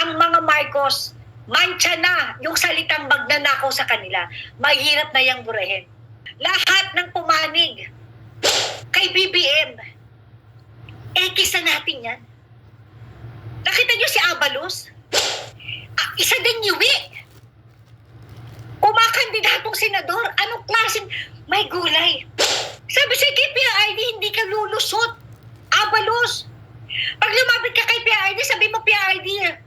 ang mga Marcos, mancha na yung salitang magnanakaw sa kanila. Mahirap na yang burahin. Lahat ng pumanig kay BBM, kisa natin yan. Nakita niyo si Abalos? Isa din yuwi. Kumakandidatong senador. Anong klaseng may gulay? Sabi sa PRD, hindi ka lulusot. Abalos. Pag lumapit ka kay PRD, sabi mo PRD,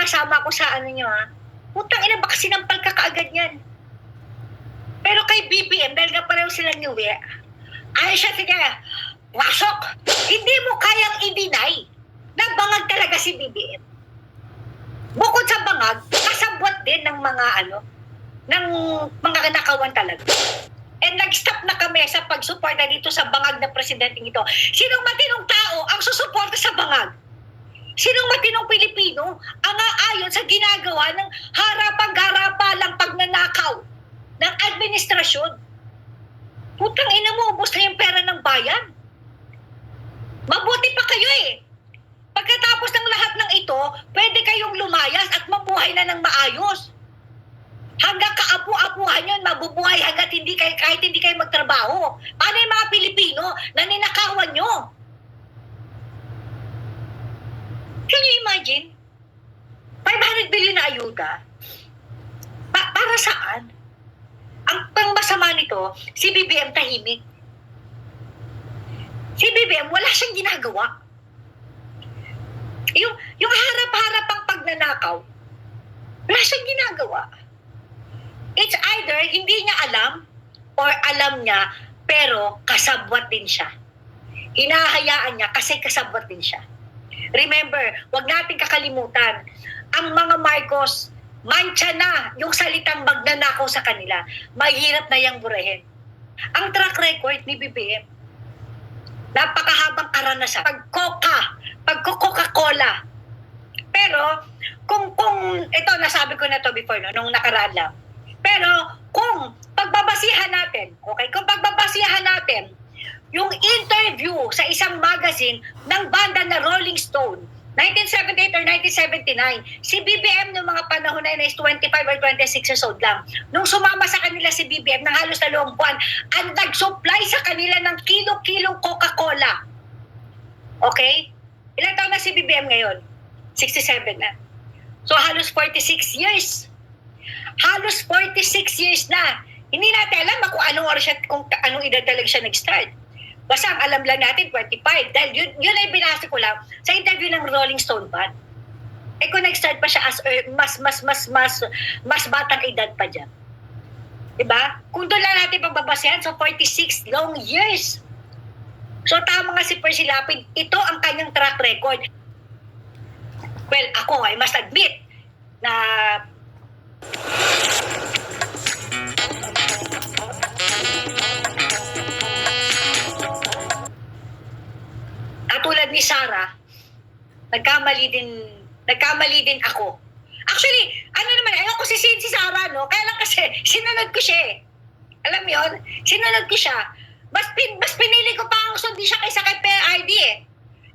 sama ko sa nyo Putang ina, baka sinampal ka kaagad yan. Pero kay BBM, dahil nga pareho silang yuwi, ay siya, sige, wasok. Hindi mo kayang i-deny na bangag talaga si BBM. Bukod sa bangag, kasabwat din ng mga ng mga nakawan talaga. And nag-stop na kami sa pagsuporta dito sa bangag na presidenteng ito. Sinong matinong tao ang susuporta sa bangag? Sinong matinong Pilipino ang aayon sa ginagawa ng harapang-harapalang pagnanakaw ng administrasyon? Putang ina mo, ubos na yung pera ng bayan. Mabuti pa kayo Pagkatapos ng lahat ng ito, pwede kayong lumayas at mabuhay na ng maayos. Hanggang kaapu-apuhan yun, mabubuhay hanggat kahit hindi kayo magtrabaho. Paano yung mga Pilipino na ninakawan nyo? Can you imagine? 500 billion na ayuda. Para saan? Ang pangmasama nito, si BBM tahimik. Si BBM, wala siyang ginagawa. Yung harap-harapang pagnanakaw, wala siyang ginagawa. It's either hindi niya alam or alam niya pero kasabwat din siya. Hinahayaan niya kasi kasabwat din siya. Remember, wag natin kakalimutan, ang mga Marcos, mancha na yung salitang magnanakaw sa kanila. Mahirap na yang burahin. Ang track record ni BBM, napakahabang karanasan. Pag-Coca-Cola. Pero, kung ito, nasabi ko na to before, nung nakaraan lang. Pero, kung pagbabasihan natin, yung interview sa isang magazine ng banda na Rolling Stone, 1978 or 1979, si BBM noong mga panahon na yun is 25 or 26 years old lang. Nung sumama sa kanila si BBM ng halos 2 buwan, ang nag-supply sa kanila ng kilo-kilong Coca-Cola. Okay? Ilang taon na si BBM ngayon? 67 na. So halos 46 years. Halos 46 years na. Hindi natin alam kung anong edad talaga siya nag-start. Basta ang alam lang natin, 25. Dahil yun ay binasa ko lang sa interview ng Rolling Stone Band. Kung nag-start pa siya as mas batang edad pa dyan. Diba? Kung doon lang natin pagbabasehan, so 46 long years. So tama nga si Percy Lapid, ito ang kanyang track record. Well, ako I must admit na tulad ni Sarah, nagkamali din ako. Actually, ayaw ko si Sarah, no? Kaya lang kasi, sinunod ko siya Alam mo yun? Sinunod ko siya. Mas pinili ko pa ang sundin siya kaysa kay PRD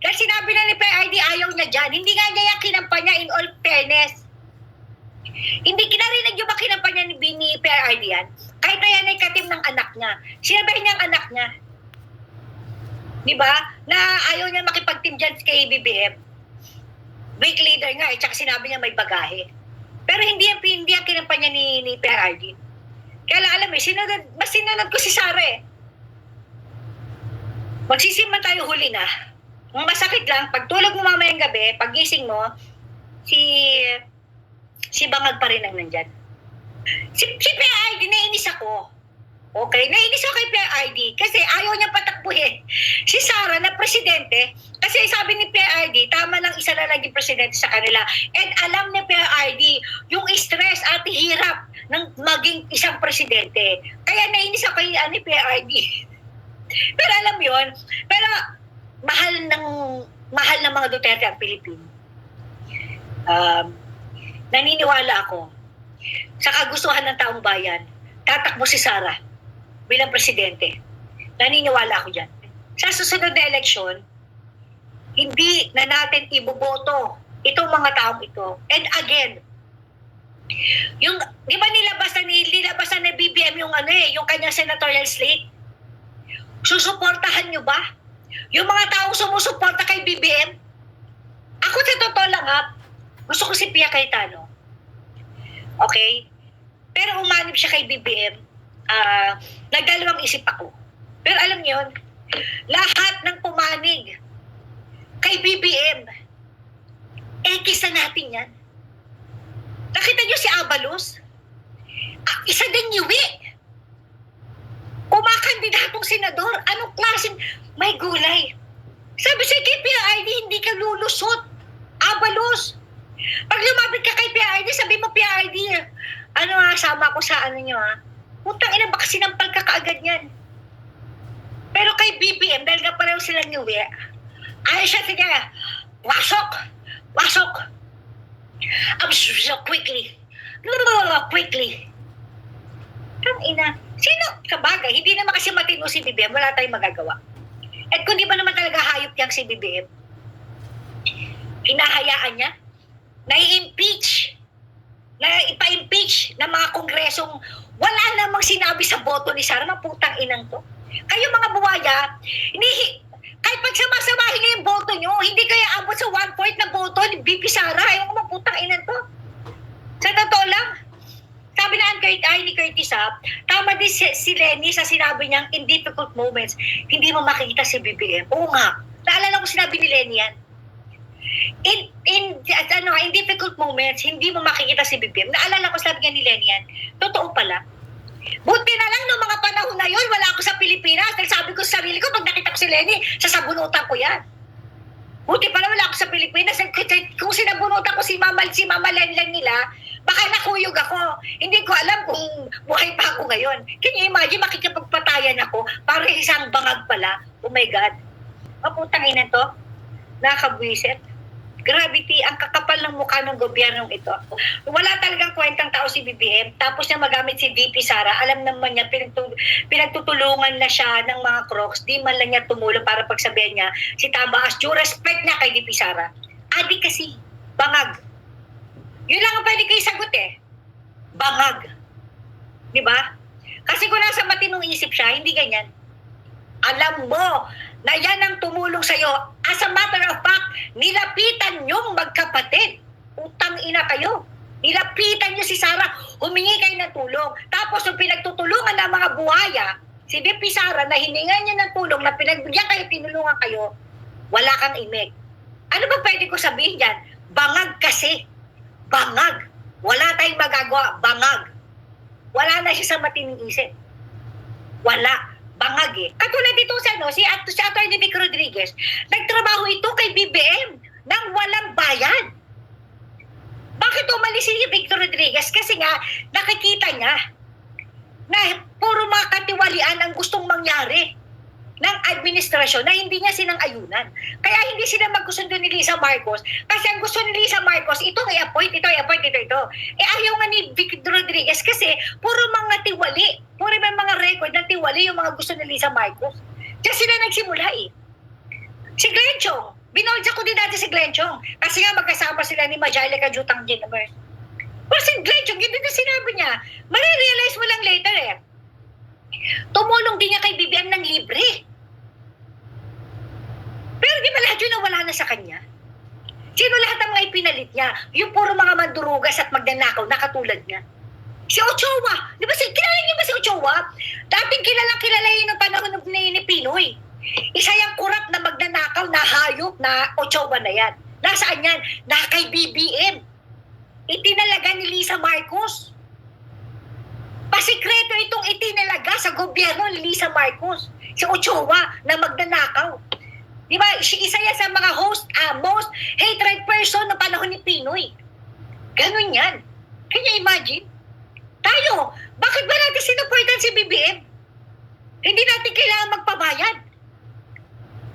Dahil sinabi na ni PRD, ayaw niya dyan. Hindi nga niya yung kinampanya in all fairness. Hindi kinarinig yung ba kinampanya ni PRD yan? Kahit na yan ay katim ng anak niya. Sinabi niya ang anak niya, diba? Na ayaw niya makipag-team dyan kay BBM. Weak leader nga tsaka sinabi niya may bagahe. Pero hindi ang kinampanya ni PRD. Kaya lang alam mas sinunod ko si Sara Magsisiman tayo huli na. Ang masakit lang, pag tulog mo mamayang gabi, pag gising mo, si Bangag pa rin ang nandyan. Si PRD, nainis ako. Okay, nainis ako kay PRD kasi ayaw niya patakbuhin si Sara na presidente kasi sabi ni PRD, tama lang isa na laging presidente sa kanila. And alam ni PRD yung stress at hirap ng maging isang presidente. Kaya nainis ako kay PRD. Pero alam mo yun, pero mahal ng mga Duterte ang Pilipino. Naniniwala ako sa kagustuhan ng taong bayan, tatakbo si Sara bilang presidente. Naniniwala ako dyan. Sa susunod na eleksyon, hindi na natin iboboto Itong mga taong ito. And again, yung, di ba nilabasan ni BBM yung yung kanyang senatorial slate? Susuportahan nyo ba? Yung mga taong sumusuporta kay BBM? Ako sa totoo lang gusto ko si Pia Cayetano. Okay? Pero umanib siya kay BBM. Nagdalawang isip ako. Pero alam niyo yun, lahat ng pumanig kay BBM, kisa natin yan. Nakita niyo si Abalos? Isa din Yui. Kumakandidatong senador. Anong klaseng may gulay? Sabi sa kay PRD, hindi ka lulusot. Abalos. Pag lumapit ka kay PRD, sabi mo PRD, sama ko sa nyo Putang ina, baka sinampal ka kaagad yan. Pero kay BBM, dahil nga pareho silang Yui, siya siya, wasok. Quickly. Ang ina. Sino? Kabagay, hindi naman kasi matino si BBM, wala tayong magagawa. At kung di ba naman talaga hayop yang si BBM, hinahayaan niya, nai-impeach, na ipa-impeach ng mga kongresong wala namang sinabi sa boto ni Sara, maputang inang to. Kayo mga buwaya, kahit pagsamasamahin niyo yung boto niyo, hindi kaya abot sa 1/4 na boto ni BP Sara, yung maputang inang to. Sa totoo lang, sabi ni Curtis tama din si Lenny sa sinabi niyang in difficult moments, hindi mo makikita si BBM. Oo nga, naalala ko sinabi ni Lenny yan. In difficult moments, hindi mo makikita si BBM. Naalala ko sabi niya ni Lenny yan. Totoo pala. Buti na lang noong mga panahon na yun, wala ako sa Pilipinas. Nagsabi ko sa sarili ko, pag nakita ko si Lenny, sasabunutan ko yan. Buti pala wala ako sa Pilipinas. Kung sinabunutan ko si Mama Lenlen nila, baka nakuyog ako. Hindi ko alam kung buhay pa ako ngayon. Can you imagine, makikipagpatayan ako para isang bangag pala. Oh my God. Maputang ina to. Nakabwisit. Gravity, ang kakapal ng mukha ng gobyernong ito. Wala talagang kwentang tao si BBM. Tapos niya magamit si VP Sara. Alam naman niya, pinagtutulungan na siya ng mga crocs. Di man lang niya tumulong para pagsabihin niya si Tabaas. Due respect niya kay VP Sara. Adi kasi, bangag. Yun lang ang pwede kayo sagot Bangag. Di ba? Kasi kung nasa matinong isip siya, hindi ganyan. Alam mo na yan ang tumulong sa'yo. As a matter of fact, nilapitan yung magkapatid. Utang ina kayo. Nilapitan nyo si Sara, humingi kayo ng tulong. Tapos yung pinagtutulungan ng mga buhaya, si VP Sara na hiningan niya ng tulong, na pinagbigyan kayo, tinulungan kayo, wala kang imig. Ano ba pwede ko sabihin dyan? Bangag kasi. Bangag. Wala tayong magagawa. Bangag. Wala na siya sa matining isip. Wala. Bangag Katulad dito si Atty. Vic Rodriguez, nagtrabaho ito kay BBM nang walang bayad. Bakit umalis si Victor Rodriguez? Kasi nga, nakikita niya na puro mga katiwalian ang gustong mangyari ng administrasyon na hindi niya sinang-ayunan. Kaya hindi sila magkusundo ni Lisa Marcos kasi ang gusto ni Lisa Marcos, itong i-appoint, ito. Ayaw nga ni Victor Rodriguez kasi puro mga tiwali, puro may mga record ng tiwali yung mga gusto ni Lisa Marcos. Kaya sila nagsimula Si Glenn Chong, binolja ko din dati si Glenn Chong kasi nga magkasama sila ni Majalica Jutang Jennifer. Pero si Glenn Chong, yun din na sinabi niya, marirealize mo lang later tumulong din niya kay BBM ng libre. Pero di ba lahat yun nawala na sa kanya? Sino lahat ang mga ipinalit niya? Yung puro mga mandurugas at magnanakaw na katulad niya. Si Ochoa. Di ba kilala niyo ba si Ochoa? Dating kilala yun ng panahon ni Pinoy. Isa yung kurap na magnanakaw na hayop na Ochoa na yan. Nasaan yan? Na kay BBM. Itinalaga ni Lisa Marcos. Pasikreto itong itinalaga sa gobyerno ni Lisa Marcos. Si Ochoa na magnanakaw. Di ba? Isa yan sa mga most hated person ng panahon ni Pinoy. Ganun yan. Can you imagine? Tayo, bakit ba natin sinuportan si BBM? Hindi natin kailangan magpabayad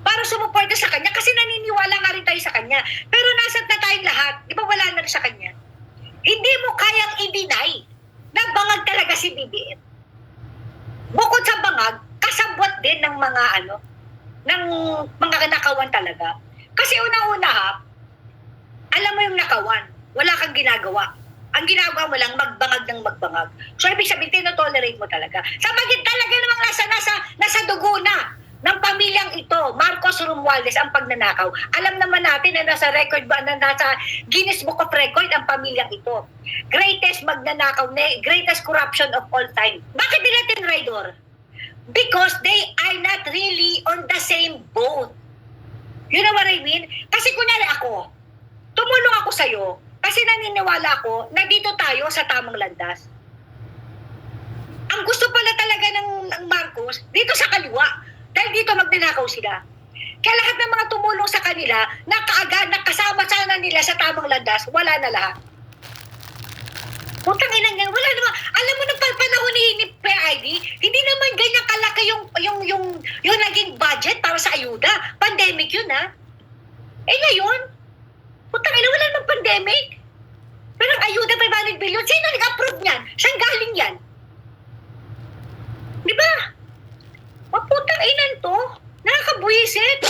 para sumuporta sa kanya kasi naniniwala nga rin tayo sa kanya. Pero nasat na tayong lahat. Di ba wala na sa kanya? Hindi mo kayang i-deny na bangag talaga si BBM. Bukod sa bangag, kasabwat din ng ng mga nakawan talaga. Kasi unang-una Alam mo yung nakawan, wala kang ginagawa. Ang ginagawa mo lang, magbangag ng magbangag. So, ibig sabihin, tinotolerate mo talaga. Sapagit talaga namang nasa dugo na ng pamilyang ito, Marcos Romualdez, ang pagnanakaw. Alam naman natin na nasa record ba, na nasa Guinness Book of Record ang pamilyang ito. Greatest magnanakaw, greatest corruption of all time. Bakit nila tinraidor? Because they are not really on the same boat. You know what I mean? Kasi kunyari ako, tumulong ako sa'yo, kasi naniniwala ako na dito tayo sa tamang landas. Ang gusto pala talaga ng Marcos, dito sa kaliwa. Dahil dito magnanakaw sila. Kaya lahat ng mga tumulong sa kanila, nakasama sana nila sa tamang landas, wala na lahat. Putang ina nga, wala naman. Alam mo, nung panahon ni PID, hindi naman ganyan kalaki yung naging budget para sa ayuda. Pandemic yun, ha? Eh ngayon, putang ina, wala namang pandemic. Pero ang ayuda, 500 billion, sino nag-approve niyan? Saan galing yan? Di ba? Maputang inan to. Nakakabuisit.